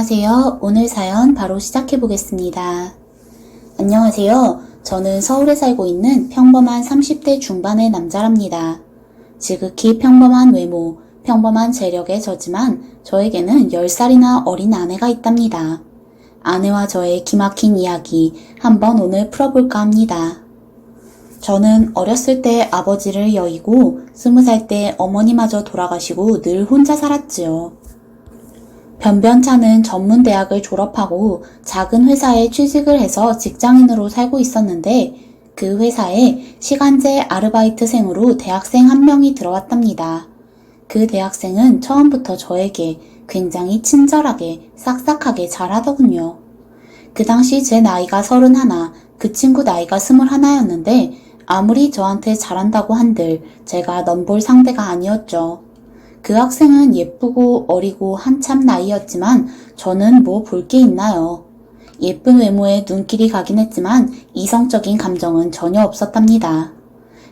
안녕하세요. 오늘 사연 바로 시작해 보겠습니다. 안녕하세요. 저는 서울에 살고 있는 평범한 30대 중반의 남자랍니다. 지극히 평범한 외모, 평범한 재력의 저지만 저에게는 10살이나 어린 아내가 있답니다. 아내와 저의 기막힌 이야기 한번 오늘 풀어볼까 합니다. 저는 어렸을 때 아버지를 여의고 20살 때 어머니마저 돌아가시고 늘 혼자 살았지요. 변변찮은 전문대학을 졸업하고 작은 회사에 취직을 해서 직장인으로 살고 있었는데 그 회사에 시간제 아르바이트생으로 대학생 한 명이 들어왔답니다. 그 대학생은 처음부터 저에게 굉장히 친절하게 싹싹하게 잘하더군요. 그 당시 제 나이가 31, 그 친구 나이가 21였는데 아무리 저한테 잘한다고 한들 제가 넘볼 상대가 아니었죠. 그 학생은 예쁘고 어리고 한참 나이였지만 저는 뭐 볼 게 있나요. 예쁜 외모에 눈길이 가긴 했지만 이성적인 감정은 전혀 없었답니다.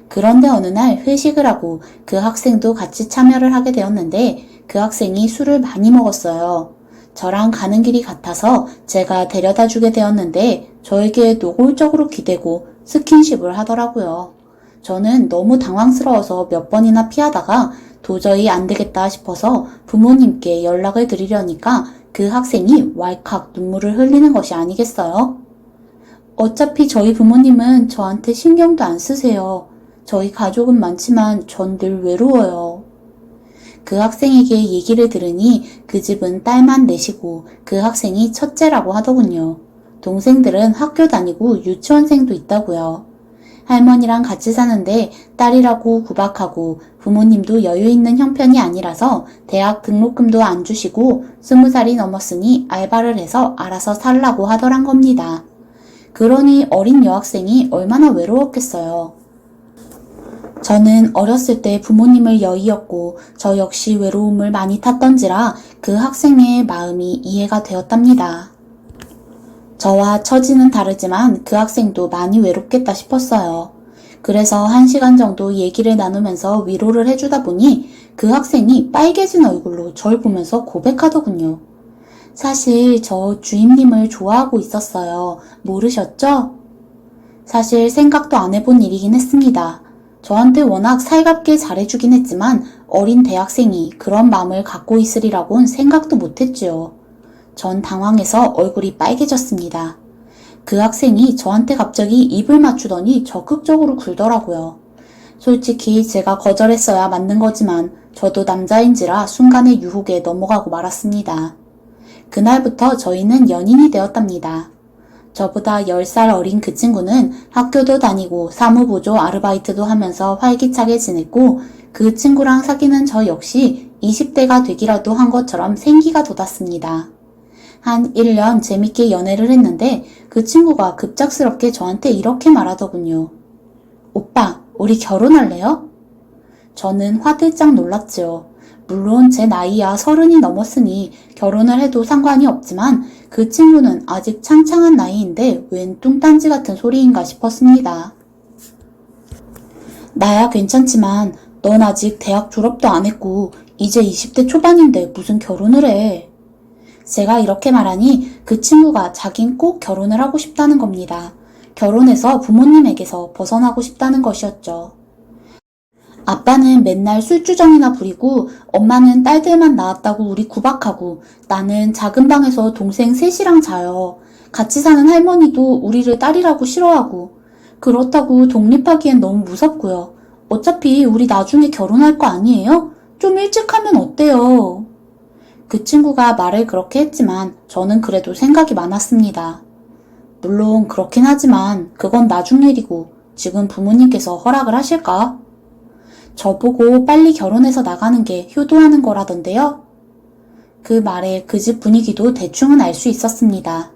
그런데 어느 날 회식을 하고 그 학생도 같이 참여를 하게 되었는데 그 학생이 술을 많이 먹었어요. 저랑 가는 길이 같아서 제가 데려다 주게 되었는데 저에게 노골적으로 기대고 스킨십을 하더라고요. 저는 너무 당황스러워서 몇 번이나 피하다가 도저히 안 되겠다 싶어서 부모님께 연락을 드리려니까 그 학생이 왈칵 눈물을 흘리는 것이 아니겠어요? 어차피 저희 부모님은 저한테 신경도 안 쓰세요. 저희 가족은 많지만 전 늘 외로워요. 그 학생에게 얘기를 들으니 그 집은 딸만 넷이고 그 학생이 첫째라고 하더군요. 동생들은 학교 다니고 유치원생도 있다고요. 할머니랑 같이 사는데 딸이라고 구박하고 부모님도 여유 있는 형편이 아니라서 대학 등록금도 안 주시고 20살이 넘었으니 알바를 해서 알아서 살라고 하더란 겁니다. 그러니 어린 여학생이 얼마나 외로웠겠어요. 저는 어렸을 때 부모님을 여의었고 저 역시 외로움을 많이 탔던지라 그 학생의 마음이 이해가 되었답니다. 저와 처지는 다르지만 그 학생도 많이 외롭겠다 싶었어요. 그래서 1시간 정도 얘기를 나누면서 위로를 해주다 보니 그 학생이 빨개진 얼굴로 절 보면서 고백하더군요. 사실 저 주임님을 좋아하고 있었어요. 모르셨죠? 사실 생각도 안 해본 일이긴 했습니다. 저한테 워낙 살갑게 잘해주긴 했지만 어린 대학생이 그런 마음을 갖고 있으리라고는 생각도 못했지요. 전 당황해서 얼굴이 빨개졌습니다. 그 학생이 저한테 갑자기 입을 맞추더니 적극적으로 굴더라고요. 솔직히 제가 거절했어야 맞는 거지만 저도 남자인지라 순간의 유혹에 넘어가고 말았습니다. 그날부터 저희는 연인이 되었답니다. 저보다 10살 어린 그 친구는 학교도 다니고 사무보조 아르바이트도 하면서 활기차게 지냈고 그 친구랑 사귀는 저 역시 20대가 되기라도 한 것처럼 생기가 돋았습니다. 한 1년 재밌게 연애를 했는데 그 친구가 급작스럽게 저한테 이렇게 말하더군요. 오빠, 우리 결혼할래요? 저는 화들짝 놀랐지요. 물론 제 나이야 30이 넘었으니 결혼을 해도 상관이 없지만 그 친구는 아직 창창한 나이인데 웬 뚱딴지 같은 소리인가 싶었습니다. 나야 괜찮지만 넌 아직 대학 졸업도 안 했고 이제 20대 초반인데 무슨 결혼을 해. 제가 이렇게 말하니 그 친구가 자긴 꼭 결혼을 하고 싶다는 겁니다. 결혼해서 부모님에게서 벗어나고 싶다는 것이었죠. 아빠는 맨날 술주정이나 부리고 엄마는 딸들만 낳았다고 우리 구박하고 나는 작은 방에서 동생 셋이랑 자요. 같이 사는 할머니도 우리를 딸이라고 싫어하고 그렇다고 독립하기엔 너무 무섭고요. 어차피 우리 나중에 결혼할 거 아니에요? 좀 일찍 하면 어때요? 그 친구가 말을 그렇게 했지만 저는 그래도 생각이 많았습니다. 물론 그렇긴 하지만 그건 나중 일이고 지금 부모님께서 허락을 하실까? 저보고 빨리 결혼해서 나가는 게 효도하는 거라던데요? 그 말에 그 집 분위기도 대충은 알 수 있었습니다.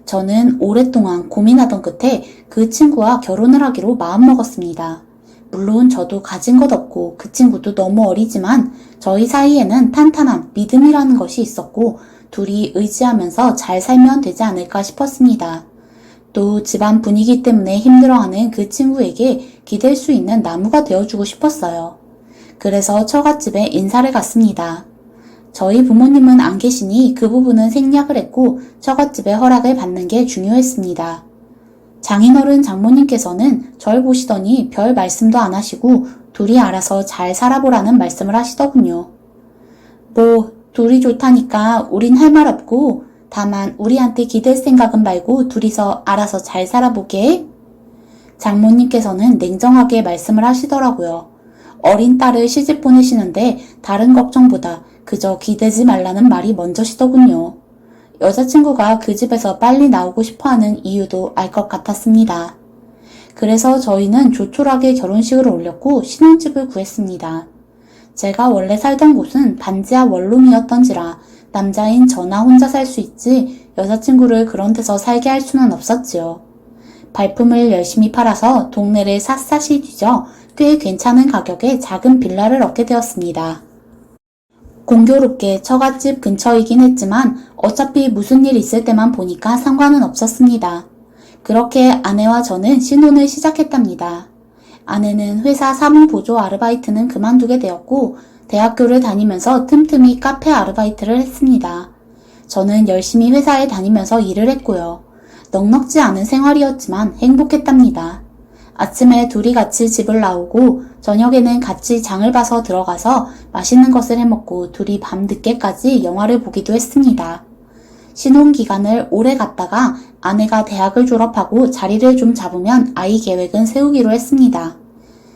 저는 오랫동안 고민하던 끝에 그 친구와 결혼을 하기로 마음먹었습니다. 물론 저도 가진 것 없고 그 친구도 너무 어리지만 저희 사이에는 탄탄한 믿음이라는 것이 있었고 둘이 의지하면서 잘 살면 되지 않을까 싶었습니다. 또 집안 분위기 때문에 힘들어하는 그 친구에게 기댈 수 있는 나무가 되어주고 싶었어요. 그래서 처갓집에 인사를 갔습니다. 저희 부모님은 안 계시니 그 부분은 생략을 했고 처갓집의 허락을 받는 게 중요했습니다. 장인어른 장모님께서는 절 보시더니 별 말씀도 안 하시고 둘이 알아서 잘 살아보라는 말씀을 하시더군요. 뭐 둘이 좋다니까 우린 할 말 없고 다만 우리한테 기댈 생각은 말고 둘이서 알아서 잘 살아보게. 장모님께서는 냉정하게 말씀을 하시더라고요. 어린 딸을 시집 보내시는데 다른 걱정보다 그저 기대지 말라는 말이 먼저시더군요. 여자친구가 그 집에서 빨리 나오고 싶어하는 이유도 알 것 같았습니다. 그래서 저희는 조촐하게 결혼식을 올렸고 신혼집을 구했습니다. 제가 원래 살던 곳은 반지하 원룸이었던지라 남자인 저나 혼자 살 수 있지 여자친구를 그런 데서 살게 할 수는 없었지요. 발품을 열심히 팔아서 동네를 샅샅이 뒤져 꽤 괜찮은 가격에 작은 빌라를 얻게 되었습니다. 공교롭게 처갓집 근처이긴 했지만 어차피 무슨 일 있을 때만 보니까 상관은 없었습니다. 그렇게 아내와 저는 신혼을 시작했답니다. 아내는 회사 사무보조 아르바이트는 그만두게 되었고 대학교를 다니면서 틈틈이 카페 아르바이트를 했습니다. 저는 열심히 회사에 다니면서 일을 했고요. 넉넉지 않은 생활이었지만 행복했답니다. 아침에 둘이 같이 집을 나오고 저녁에는 같이 장을 봐서 들어가서 맛있는 것을 해먹고 둘이 밤늦게까지 영화를 보기도 했습니다. 신혼기간을 오래 갔다가 아내가 대학을 졸업하고 자리를 좀 잡으면 아이 계획은 세우기로 했습니다.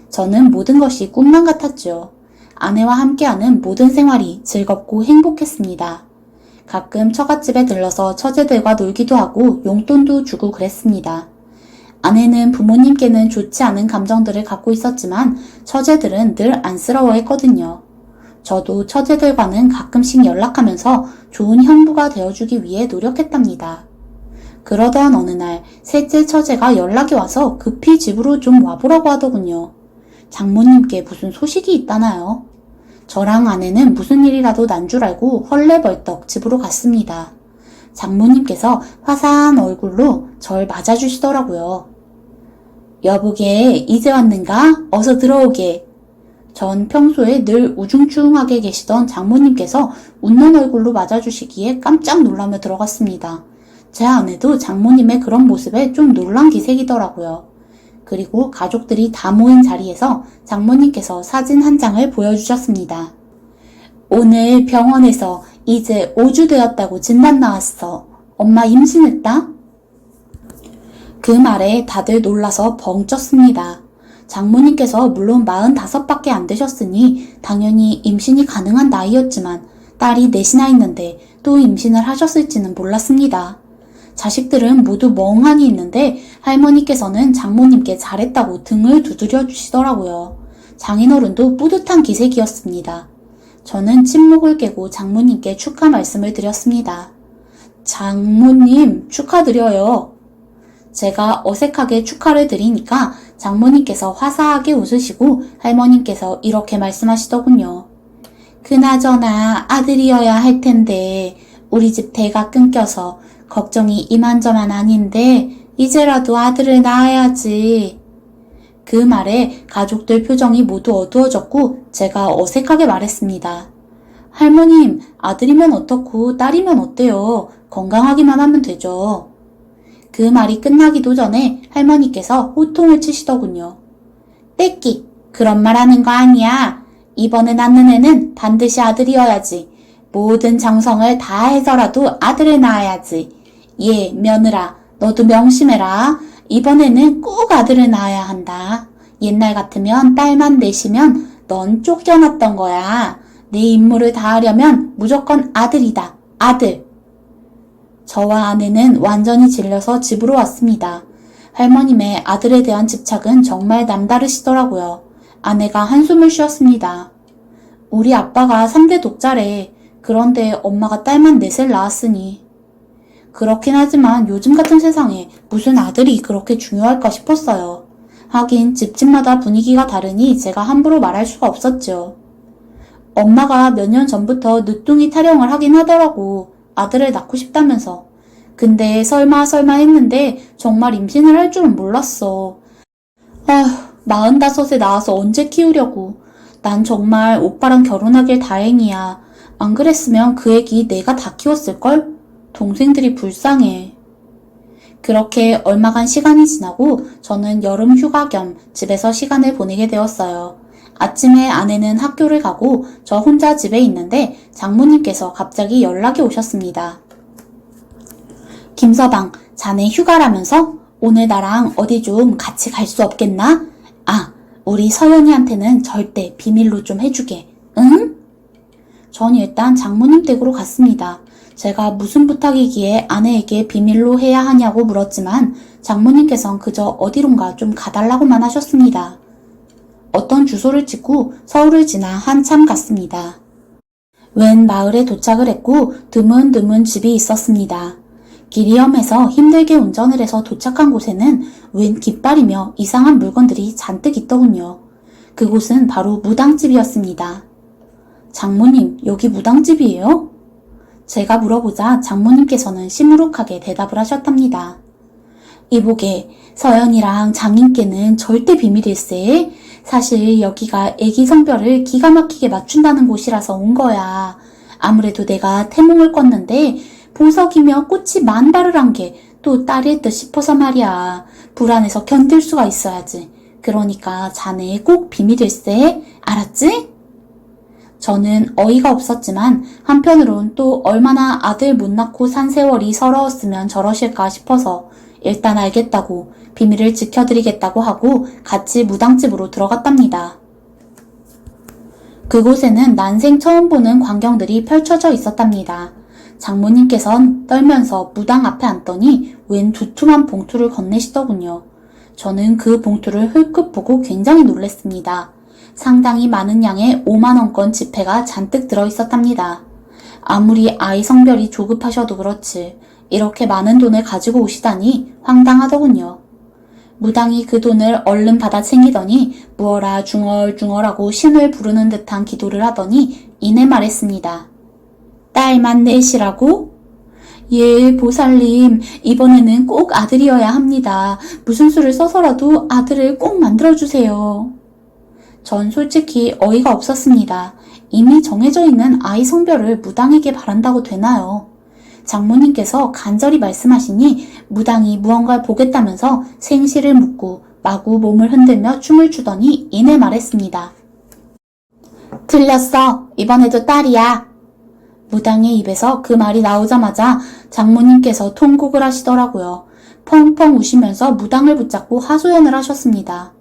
저는 모든 것이 꿈만 같았죠. 아내와 함께하는 모든 생활이 즐겁고 행복했습니다. 가끔 처갓집에 들러서 처제들과 놀기도 하고 용돈도 주고 그랬습니다. 아내는 부모님께는 좋지 않은 감정들을 갖고 있었지만 처제들은 늘 안쓰러워했거든요. 저도 처제들과는 가끔씩 연락하면서 좋은 형부가 되어주기 위해 노력했답니다. 그러던 어느 날 셋째 처제가 연락이 와서 급히 집으로 좀 와보라고 하더군요. 장모님께 무슨 소식이 있다나요? 저랑 아내는 무슨 일이라도 난 줄 알고 헐레벌떡 집으로 갔습니다. 장모님께서 화사한 얼굴로 절 맞아주시더라고요. 여보게 이제 왔는가? 어서 들어오게. 전 평소에 늘 우중충하게 계시던 장모님께서 웃는 얼굴로 맞아주시기에 깜짝 놀라며 들어갔습니다. 제 아내도 장모님의 그런 모습에 좀 놀란 기색이더라고요. 그리고 가족들이 다 모인 자리에서 장모님께서 사진 한 장을 보여주셨습니다. 오늘 병원에서 이제 5주 되었다고 진단 나왔어. 엄마 임신했다? 그 말에 다들 놀라서 벙 쪘습니다. 장모님께서 물론 45밖에 안 되셨으니 당연히 임신이 가능한 나이였지만 딸이 넷이나 있는데 또 임신을 하셨을지는 몰랐습니다. 자식들은 모두 멍하니 있는데 할머니께서는 장모님께 잘했다고 등을 두드려 주시더라고요. 장인어른도 뿌듯한 기색이었습니다. 저는 침묵을 깨고 장모님께 축하 말씀을 드렸습니다. 장모님 축하드려요. 제가 어색하게 축하를 드리니까 장모님께서 화사하게 웃으시고 할머님께서 이렇게 말씀하시더군요. 그나저나 아들이어야 할 텐데 우리 집 대가 끊겨서 걱정이 이만저만 아닌데 이제라도 아들을 낳아야지. 그 말에 가족들 표정이 모두 어두워졌고 제가 어색하게 말했습니다. 할머님, 아들이면 어떻고 딸이면 어때요? 건강하기만 하면 되죠. 그 말이 끝나기도 전에 할머니께서 호통을 치시더군요. 떼끼, 그런 말 하는 거 아니야. 이번에 낳는 애는 반드시 아들이어야지. 모든 정성을 다해서라도 아들을 낳아야지. 예, 며느라, 너도 명심해라. 이번에는 꼭 아들을 낳아야 한다. 옛날 같으면 딸만 내시면 넌 쫓겨났던 거야. 내 임무를 다하려면 무조건 아들이다. 아들. 저와 아내는 완전히 질려서 집으로 왔습니다. 할머님의 아들에 대한 집착은 정말 남다르시더라고요. 아내가 한숨을 쉬었습니다. 우리 아빠가 3대 독자래. 그런데 엄마가 딸만 넷을 낳았으니. 그렇긴 하지만 요즘 같은 세상에 무슨 아들이 그렇게 중요할까 싶었어요. 하긴 집집마다 분위기가 다르니 제가 함부로 말할 수가 없었죠. 엄마가 몇 년 전부터 늦둥이 타령을 하긴 하더라고. 아들을 낳고 싶다면서. 근데 설마 했는데 정말 임신을 할 줄은 몰랐어. 아휴, 45에 낳아서 언제 키우려고. 난 정말 오빠랑 결혼하길 다행이야. 안 그랬으면 그 애기 내가 다 키웠을걸? 동생들이 불쌍해. 그렇게 얼마간 시간이 지나고 저는 여름 휴가 겸 집에서 시간을 보내게 되었어요. 아침에 아내는 학교를 가고 저 혼자 집에 있는데 장모님께서 갑자기 연락이 오셨습니다. 김서방, 자네 휴가라면서? 오늘 나랑 어디 좀 같이 갈 수 없겠나? 아, 우리 서연이한테는 절대 비밀로 좀 해주게. 응? 전 일단 장모님 댁으로 갔습니다. 제가 무슨 부탁이기에 아내에게 비밀로 해야 하냐고 물었지만 장모님께선 그저 어디론가 좀 가달라고만 하셨습니다. 어떤 주소를 찍고 서울을 지나 한참 갔습니다. 웬 마을에 도착을 했고 드문드문 집이 있었습니다. 길이 험해서 힘들게 운전을 해서 도착한 곳에는 웬 깃발이며 이상한 물건들이 잔뜩 있더군요. 그곳은 바로 무당집이었습니다. 장모님, 여기 무당집이에요? 제가 물어보자 장모님께서는 시무룩하게 대답을 하셨답니다. 이보게, 서연이랑 장인께는 절대 비밀일세. 사실 여기가 애기 성별을 기가 막히게 맞춘다는 곳이라서 온 거야. 아무래도 내가 태몽을 꿨는데 보석이며 꽃이 만발을 한 게 또 딸일 듯 싶어서 말이야. 불안해서 견딜 수가 있어야지. 그러니까 자네 꼭 비밀일세. 알았지? 저는 어이가 없었지만 한편으론 또 얼마나 아들 못 낳고 산 세월이 서러웠으면 저러실까 싶어서 일단 알겠다고 비밀을 지켜드리겠다고 하고 같이 무당집으로 들어갔답니다. 그곳에는 난생 처음 보는 광경들이 펼쳐져 있었답니다. 장모님께선 떨면서 무당 앞에 앉더니 웬 두툼한 봉투를 건네시더군요. 저는 그 봉투를 흘끗 보고 굉장히 놀랐습니다. 상당히 많은 양의 5만원권 지폐가 잔뜩 들어있었답니다. 아무리 아이 성별이 조급하셔도 그렇지 이렇게 많은 돈을 가지고 오시다니 황당하더군요. 무당이 그 돈을 얼른 받아 챙기더니 무어라 중얼중얼하고 신을 부르는 듯한 기도를 하더니 이내 말했습니다. 딸만 넷이라고? 예, 보살님, 이번에는 꼭 아들이어야 합니다. 무슨 수를 써서라도 아들을 꼭 만들어주세요. 전 솔직히 어이가 없었습니다. 이미 정해져 있는 아이 성별을 무당에게 바란다고 되나요? 장모님께서 간절히 말씀하시니 무당이 무언가를 보겠다면서 생시를 묻고 마구 몸을 흔들며 춤을 추더니 이내 말했습니다. 틀렸어. 이번에도 딸이야. 무당의 입에서 그 말이 나오자마자 장모님께서 통곡을 하시더라고요. 펑펑 우시면서 무당을 붙잡고 하소연을 하셨습니다.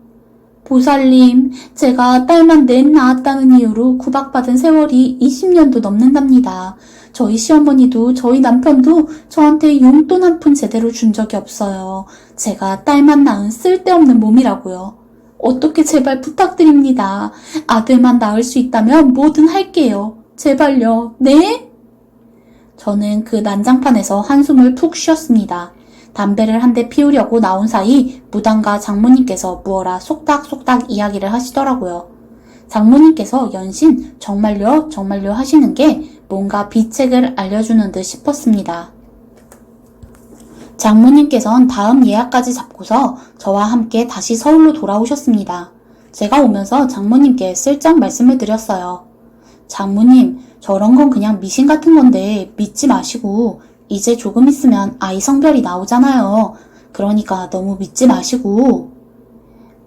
보살님, 제가 딸만 넷 낳았다는 이유로 구박받은 세월이 20년도 넘는답니다. 저희 시어머니도 저희 남편도 저한테 용돈 한 푼 제대로 준 적이 없어요. 제가 딸만 낳은 쓸데없는 몸이라고요. 어떻게 제발 부탁드립니다. 아들만 낳을 수 있다면 뭐든 할게요. 제발요. 네? 저는 그 난장판에서 한숨을 푹 쉬었습니다. 담배를 한 대 피우려고 나온 사이 무당과 장모님께서 무어라 속닥속닥 이야기를 하시더라고요. 장모님께서 연신 정말요? 정말요? 하시는 게 뭔가 비책을 알려주는 듯 싶었습니다. 장모님께선 다음 예약까지 잡고서 저와 함께 다시 서울로 돌아오셨습니다. 제가 오면서 장모님께 슬쩍 말씀을 드렸어요. 장모님, 저런 건 그냥 미신 같은 건데 믿지 마시고 이제 조금 있으면 아이 성별이 나오잖아요. 그러니까 너무 믿지 마시고.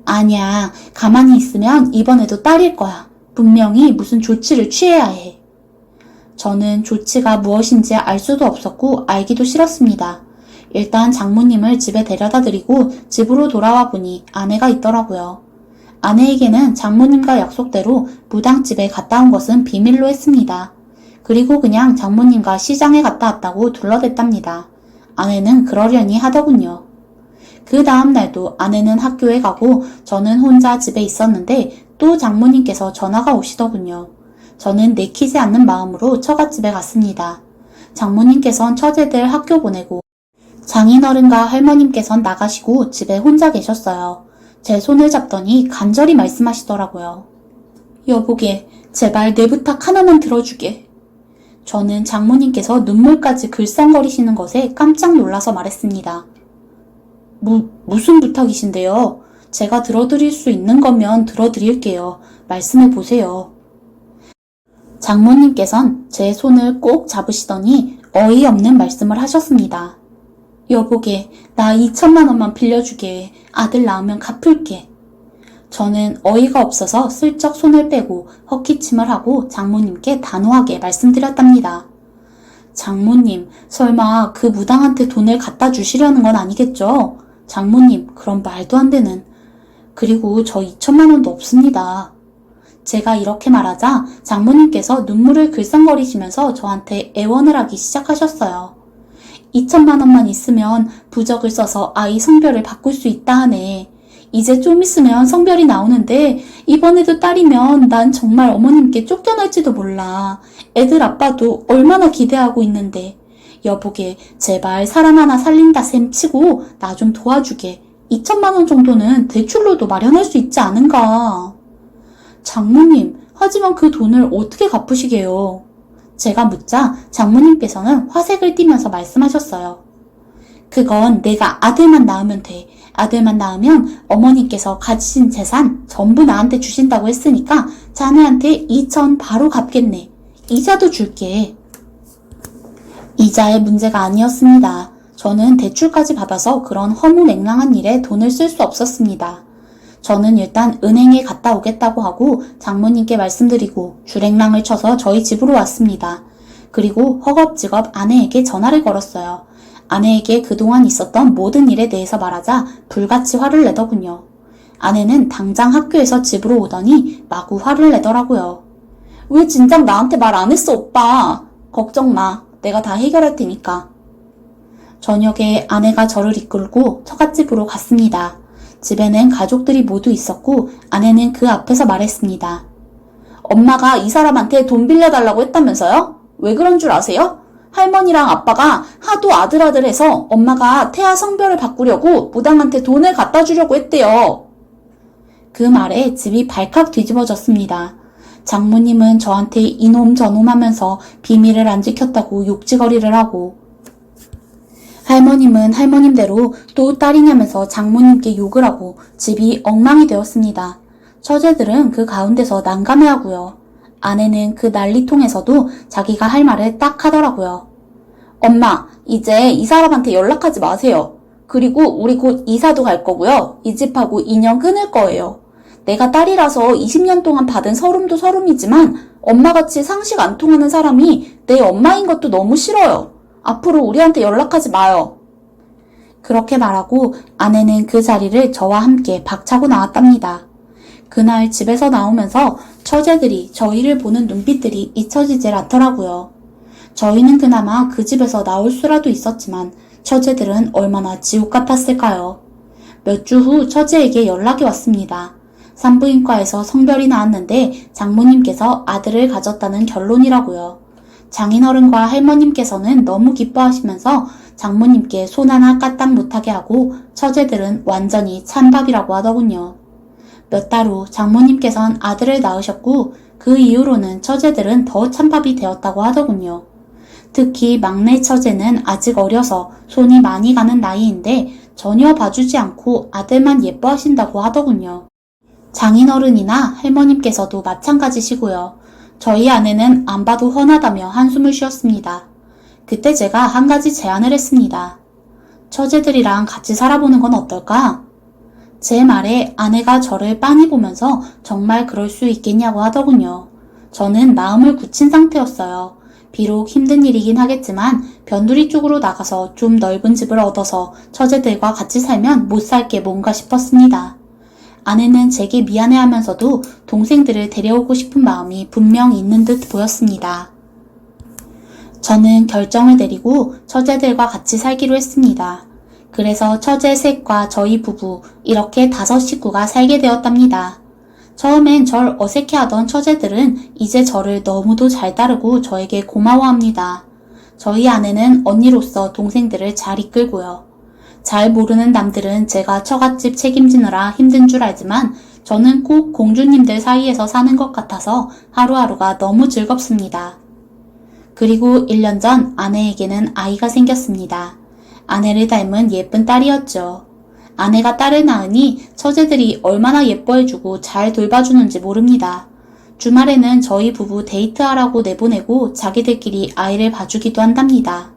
아니야, 가만히 있으면 이번에도 딸일 거야. 분명히 무슨 조치를 취해야 해. 저는 조치가 무엇인지 알 수도 없었고 알기도 싫었습니다. 일단 장모님을 집에 데려다 드리고 집으로 돌아와 보니 아내가 있더라고요. 아내에게는 장모님과 약속대로 무당집에 갔다 온 것은 비밀로 했습니다. 그리고 그냥 장모님과 시장에 갔다 왔다고 둘러댔답니다. 아내는 그러려니 하더군요. 그 다음 날도 아내는 학교에 가고 저는 혼자 집에 있었는데 또 장모님께서 전화가 오시더군요. 저는 내키지 않는 마음으로 처갓집에 갔습니다. 장모님께선 처제들 학교 보내고 장인어른과 할머님께선 나가시고 집에 혼자 계셨어요. 제 손을 잡더니 간절히 말씀하시더라고요. 여보게, 제발 내 부탁 하나만 들어주게. 저는 장모님께서 눈물까지 글썽거리시는 것에 깜짝 놀라서 말했습니다. 무슨 부탁이신데요? 제가 들어드릴 수 있는 거면 들어드릴게요. 말씀해 보세요. 장모님께선 제 손을 꼭 잡으시더니 어이없는 말씀을 하셨습니다. 여보게, 나 2천만 원만 빌려주게. 아들 낳으면 갚을게. 저는 어이가 없어서 슬쩍 손을 빼고 헛기침을 하고 장모님께 단호하게 말씀드렸답니다. 장모님, 설마 그 무당한테 돈을 갖다 주시려는 건 아니겠죠? 장모님, 그런 말도 안 되는. 그리고 저 2천만 원도 없습니다. 제가 이렇게 말하자 장모님께서 눈물을 글썽거리시면서 저한테 애원을 하기 시작하셨어요. 2천만 원만 있으면 부적을 써서 아이 성별을 바꿀 수 있다 하네. 이제 좀 있으면 성별이 나오는데 이번에도 딸이면 난 정말 어머님께 쫓겨날지도 몰라. 애들 아빠도 얼마나 기대하고 있는데. 여보게, 제발 사람 하나 살린다 셈 치고 나 좀 도와주게. 2천만 원 정도는 대출로도 마련할 수 있지 않은가. 장모님, 하지만 그 돈을 어떻게 갚으시게요? 제가 묻자 장모님께서는 화색을 띠면서 말씀하셨어요. 그건 내가 아들만 낳으면 돼. 아들만 낳으면 어머니께서 가지신 재산 전부 나한테 주신다고 했으니까 자네한테 2천 바로 갚겠네. 이자도 줄게. 이자의 문제가 아니었습니다. 저는 대출까지 받아서 그런 허무맹랑한 일에 돈을 쓸 수 없었습니다. 저는 일단 은행에 갔다 오겠다고 하고 장모님께 말씀드리고 주랭랑을 쳐서 저희 집으로 왔습니다. 그리고 허겁지겁 아내에게 전화를 걸었어요. 아내에게 그동안 있었던 모든 일에 대해서 말하자 불같이 화를 내더군요. 아내는 당장 학교에서 집으로 오더니 마구 화를 내더라고요. 왜 진작 나한테 말 안 했어, 오빠? 걱정 마. 내가 다 해결할 테니까. 저녁에 아내가 저를 이끌고 처갓집으로 갔습니다. 집에는 가족들이 모두 있었고 아내는 그 앞에서 말했습니다. 엄마가 이 사람한테 돈 빌려달라고 했다면서요? 왜 그런 줄 아세요? 할머니랑 아빠가 하도 아들아들해서 엄마가 태아 성별을 바꾸려고 무당한테 돈을 갖다 주려고 했대요. 그 말에 집이 발칵 뒤집어졌습니다. 장모님은 저한테 이놈 저놈 하면서 비밀을 안 지켰다고 욕지거리를 하고 할머님은 할머님대로 또 딸이냐면서 장모님께 욕을 하고 집이 엉망이 되었습니다. 처제들은 그 가운데서 난감해하고요. 아내는 그 난리통에서도 자기가 할 말을 딱 하더라고요. 엄마, 이제 이 사람한테 연락하지 마세요. 그리고 우리 곧 이사도 갈 거고요. 이 집하고 인연 끊을 거예요. 내가 딸이라서 20년 동안 받은 서름도 서름이지만 엄마같이 상식 안 통하는 사람이 내 엄마인 것도 너무 싫어요. 앞으로 우리한테 연락하지 마요. 그렇게 말하고 아내는 그 자리를 저와 함께 박차고 나왔답니다. 그날 집에서 나오면서 처제들이 저희를 보는 눈빛들이 잊혀지질 않더라고요. 저희는 그나마 그 집에서 나올 수라도 있었지만 처제들은 얼마나 지옥 같았을까요? 몇 주 후 처제에게 연락이 왔습니다. 산부인과에서 성별이 나왔는데 장모님께서 아들을 가졌다는 결론이라고요. 장인어른과 할머님께서는 너무 기뻐하시면서 장모님께 손 하나 까딱 못하게 하고 처제들은 완전히 찬밥이라고 하더군요. 몇 달 후 장모님께선 아들을 낳으셨고 그 이후로는 처제들은 더 찬밥이 되었다고 하더군요. 특히 막내 처제는 아직 어려서 손이 많이 가는 나이인데 전혀 봐주지 않고 아들만 예뻐하신다고 하더군요. 장인어른이나 할머님께서도 마찬가지시고요. 저희 아내는 안 봐도 훤하다며 한숨을 쉬었습니다. 그때 제가 한 가지 제안을 했습니다. 처제들이랑 같이 살아보는 건 어떨까? 제 말에 아내가 저를 빤히 보면서 정말 그럴 수 있겠냐고 하더군요. 저는 마음을 굳힌 상태였어요. 비록 힘든 일이긴 하겠지만 변두리 쪽으로 나가서 좀 넓은 집을 얻어서 처제들과 같이 살면 못 살 게 뭔가 싶었습니다. 아내는 제게 미안해하면서도 동생들을 데려오고 싶은 마음이 분명 있는 듯 보였습니다. 저는 결정을 내리고 처제들과 같이 살기로 했습니다. 그래서 처제 셋과 저희 부부 이렇게 5 식구가 살게 되었답니다. 처음엔 절 어색해하던 처제들은 이제 저를 너무도 잘 따르고 저에게 고마워합니다. 저희 아내는 언니로서 동생들을 잘 이끌고요. 잘 모르는 남들은 제가 처갓집 책임지느라 힘든 줄 알지만 저는 꼭 공주님들 사이에서 사는 것 같아서 하루하루가 너무 즐겁습니다. 그리고 1년 전 아내에게는 아이가 생겼습니다. 아내를 닮은 예쁜 딸이었죠. 아내가 딸을 낳으니 처제들이 얼마나 예뻐해주고 잘 돌봐주는지 모릅니다. 주말에는 저희 부부 데이트하라고 내보내고 자기들끼리 아이를 봐주기도 한답니다.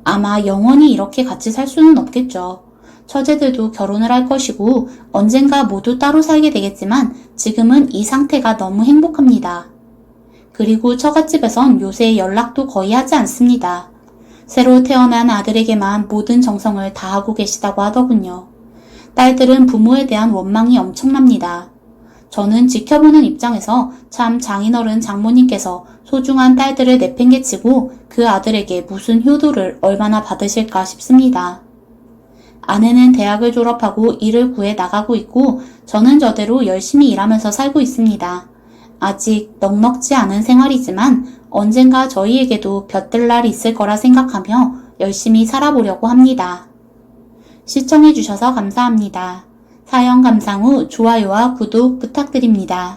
아마 영원히 이렇게 같이 살 수는 없겠죠. 처제들도 결혼을 할 것이고 언젠가 모두 따로 살게 되겠지만 지금은 이 상태가 너무 행복합니다. 그리고 처갓집에선 요새 연락도 거의 하지 않습니다. 새로 태어난 아들에게만 모든 정성을 다하고 계시다고 하더군요. 딸들은 부모에 대한 원망이 엄청납니다. 저는 지켜보는 입장에서 참 장인어른 장모님께서 소중한 딸들을 내팽개치고 그 아들에게 무슨 효도를 얼마나 받으실까 싶습니다. 아내는 대학을 졸업하고 일을 구해 나가고 있고 저는 저대로 열심히 일하면서 살고 있습니다. 아직 넉넉지 않은 생활이지만 언젠가 저희에게도 볕들 날이 있을 거라 생각하며 열심히 살아보려고 합니다. 시청해주셔서 감사합니다. 사연 감상 후 좋아요와 구독 부탁드립니다.